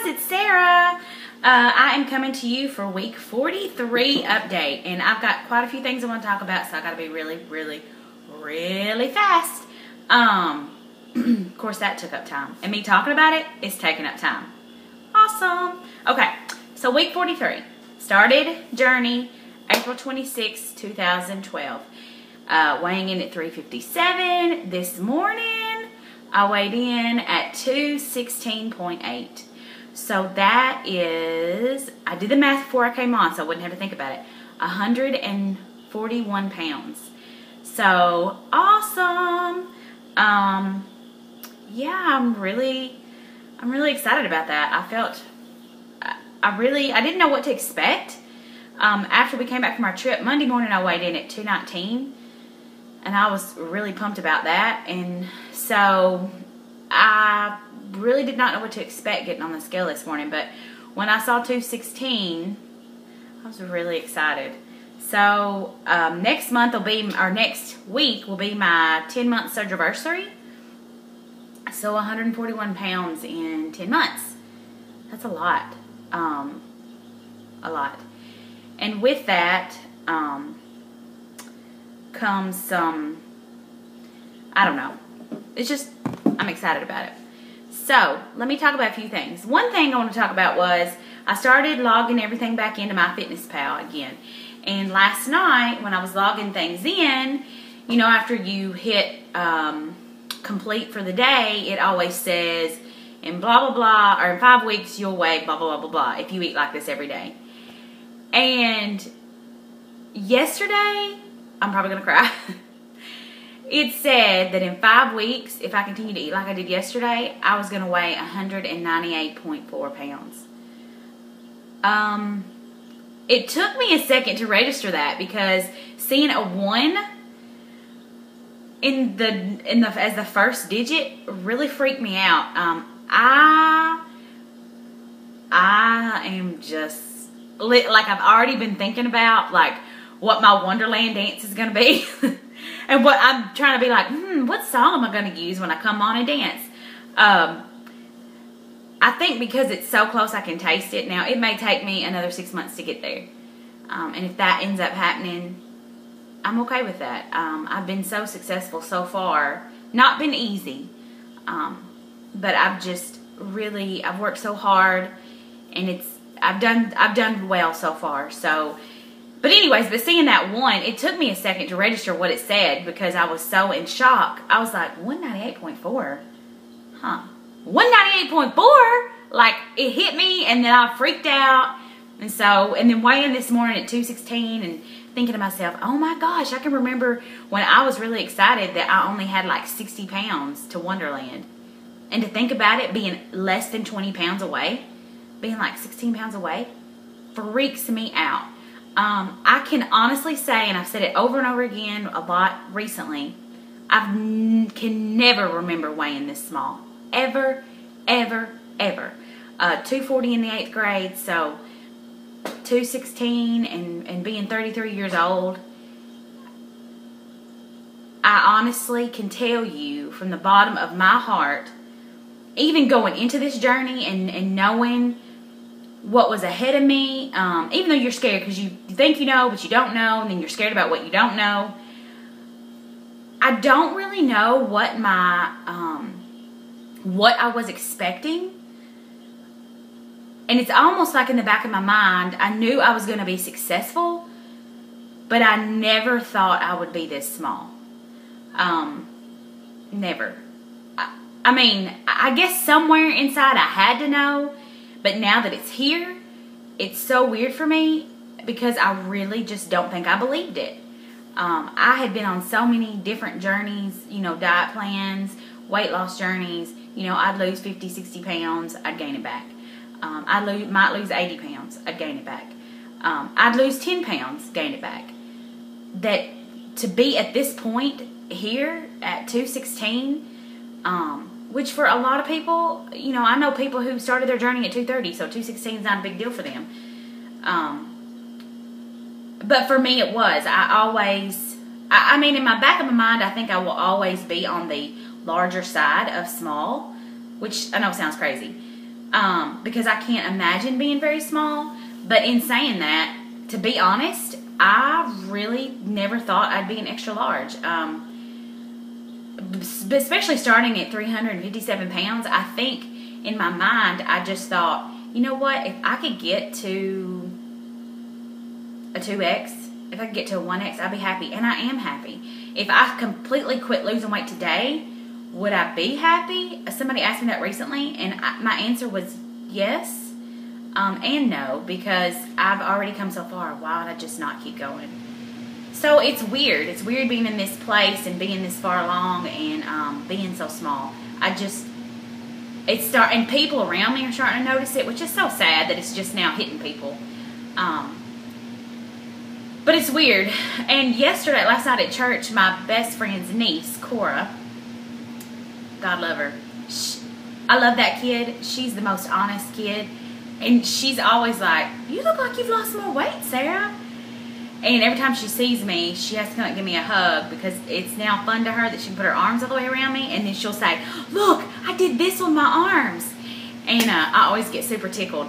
it's Sarah. I am coming to you for week 43 update, and I've got quite a few things I want to talk about, so I got to be really fast. Of course, that took up time, and me talking about it is taking up time. Awesome. Okay, so week 43 started journey April 26, 2012. Weighing in at 357 this morning. I weighed in at 216.8. So that is, I did the math before I came on, so I wouldn't have to think about it. 141 pounds. So awesome. Yeah, I'm really excited about that. I didn't know what to expect. After we came back from our trip Monday morning, I weighed in at 219. And I was really pumped about that. And so I really did not know what to expect getting on the scale this morning. But when I saw 216, I was really excited. So next week will be my 10-month surgery. So 141 pounds in 10 months. That's a lot. A lot. And with that, comes some, I don't know. It's just, I'm excited about it. So, let me talk about a few things. One thing I want to talk about was I started logging everything back into MyFitnessPal again. And last night, when I was logging things in, you know, after you hit complete for the day, it always says, in blah, blah, blah, or in 5 weeks, you'll weigh blah, blah, blah, blah, blah, if you eat like this every day. And yesterday, I'm probably going to cry. It said that in 5 weeks, if I continue to eat like I did yesterday, I was going to weigh 198.4 pounds. It took me a second to register that because seeing a 1 as the first digit really freaked me out. I am just like I've already been thinking about like what my Wonderland dance is going to be. And what I'm trying to be like, what song am I going to use when I come on and dance? I think because it's so close I can taste it. Now, it may take me another 6 months to get there. And if that ends up happening, I'm okay with that. I've been so successful so far. Not been easy. But I've worked so hard. And I've done well so far. So, but anyways, seeing that 1, it took me a second to register what it said because I was so in shock. I was like, 198.4? Huh. 198.4? Like, it hit me and then I freaked out. And then weighing this morning at 216 and thinking to myself, oh my gosh, I can remember when I was really excited that I only had like 60 pounds to Wonderland. And to think about it being less than 20 pounds away, being like 16 pounds away, freaks me out. I can honestly say, and I've said it over and over again a lot recently, can never remember weighing this small. Ever, ever, ever. 240 in the 8th grade, so 216 and being 33 years old. I honestly can tell you from the bottom of my heart, even going into this journey and knowing what was ahead of me, even though you're scared because you think you know, but you don't know, and then you're scared about what you don't know. I don't really know what what I was expecting. And it's almost like in the back of my mind, I knew I was going to be successful, but I never thought I would be this small. Never. I mean, I guess somewhere inside I had to know. But now that it's here, it's so weird for me because I really just don't think I believed it. I had been on so many different journeys, you know, diet plans, weight loss journeys. You know, I'd lose 50, 60 pounds, I'd gain it back. Might lose 80 pounds, I'd gain it back. I'd lose 10 pounds, gain it back. That to be at this point here at 216, which for a lot of people, you know, I know people who started their journey at 230, so 216 is not a big deal for them. But for me, it was. I mean, in my back of my mind, I think I will always be on the larger side of small, which I know sounds crazy. because I can't imagine being very small. But in saying that, to be honest, I really never thought I'd be an extra large. Especially starting at 357 pounds, I think in my mind, I just thought, you know what, if I could get to a 2X, if I could get to a 1X, I'd be happy. And I am happy. If I completely quit losing weight today, would I be happy? Somebody asked me that recently, and my answer was yes and no, because I've already come so far. Why would I just not keep going? So it's weird. It's weird being in this place and being this far along and being so small. And people around me are starting to notice it, which is so sad that it's just now hitting people. But it's weird. And last night at church, my best friend's niece, Cora, God love her. I love that kid. She's the most honest kid. And she's always like, you look like you've lost more weight, Sarah. And every time she sees me, she has to come and give me a hug, because it's now fun to her that she can put her arms all the way around me. And then she'll say, look, I did this with my arms. And I always get super tickled.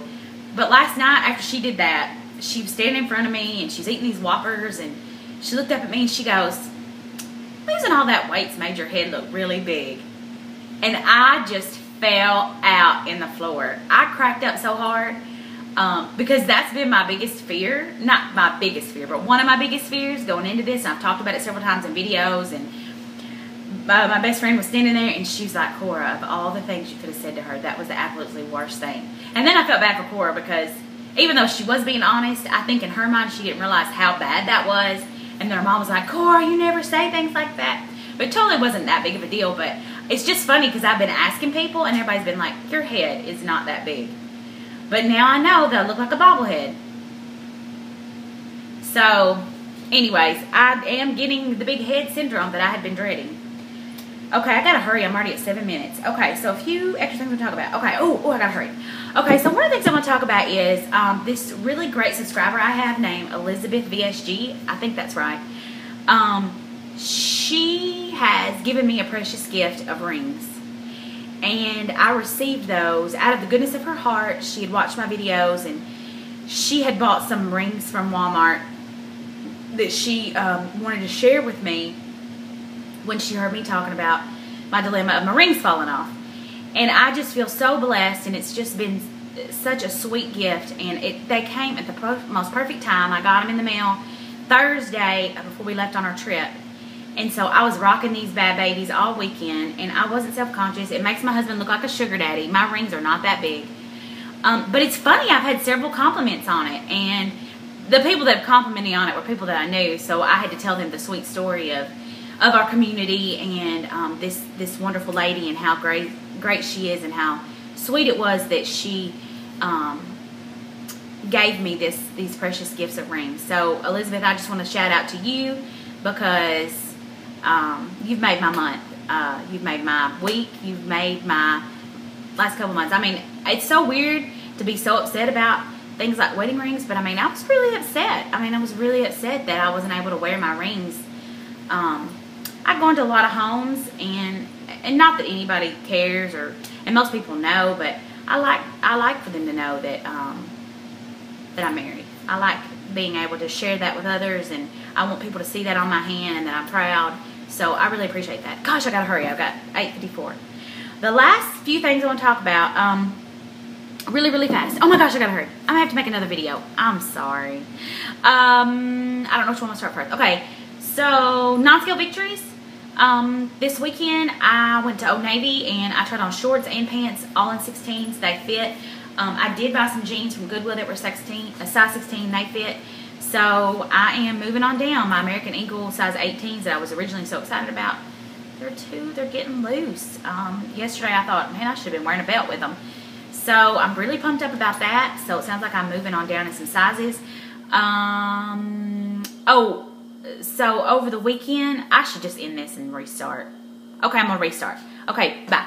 But last night, after she did that, she was standing in front of me and she's eating these Whoppers. And she looked up at me and she goes, losing all that weight's made your head look really big. And I just fell out in the floor. I cracked up so hard. Because that's been my biggest fear. Not my biggest fear, but one of my biggest fears going into this. And I've talked about it several times in videos. And my best friend was standing there and she's like, Cora, of all the things you could have said to her, that was the absolutely worst thing. And then I felt bad for Cora, because even though she was being honest, I think in her mind she didn't realize how bad that was. And then her mom was like, Cora, you never say things like that. But it totally wasn't that big of a deal. But it's just funny because I've been asking people and everybody's been like, your head is not that big. But now I know that I look like a bobblehead. So, anyways, I am getting the big head syndrome that I had been dreading. Okay, I gotta hurry. I'm already at 7 minutes. Okay, so a few extra things to talk about. Okay, oh, I gotta hurry. Okay, so one of the things I want to talk about is this really great subscriber I have named Elizabeth VSG. I think that's right. She has given me a precious gift of rings. And I received those out of the goodness of her heart. She had watched my videos and she had bought some rings from Walmart that she wanted to share with me when she heard me talking about my dilemma of my rings falling off. And I just feel so blessed, and it's just been such a sweet gift. And they came at the most perfect time. I got them in the mail Thursday before we left on our trip. And so I was rocking these bad babies all weekend, and I wasn't self-conscious. It makes my husband look like a sugar daddy. My rings are not that big. But it's funny, I've had several compliments on it, and the people that complimented me on it were people that I knew, so I had to tell them the sweet story of our community and this wonderful lady and how great she is and how sweet it was that she gave me these precious gifts of rings. So, Elizabeth, I just want to shout out to you because you've made my month. You've made my week. You've made my last couple months. I mean, it's so weird to be so upset about things like wedding rings, but I mean, I was really upset. I was really upset that I wasn't able to wear my rings. I go into a lot of homes, and not that anybody cares, and most people know, but I like for them to know that that I'm married. I like being able to share that with others, and I want people to see that on my hand and that I'm proud. So I really appreciate that. Gosh, I gotta hurry. I've got 8:54. The last few things I want to talk about, really, really fast. Oh my gosh, I gotta hurry. I'm gonna have to make another video. I'm sorry. I don't know which one to start first. Okay, so non-scale victories. This weekend I went to Old Navy and I tried on shorts and pants, all in 16s. They fit. I did buy some jeans from Goodwill that were a size 16. They fit. So I am moving on down. My American Eagle size 18s that I was originally so excited about, they're getting loose. Yesterday I thought, man, I should have been wearing a belt with them. So I'm really pumped up about that. So it sounds like I'm moving on down in some sizes. So over the weekend, I should just end this and restart. Okay, I'm going to restart. Okay, bye.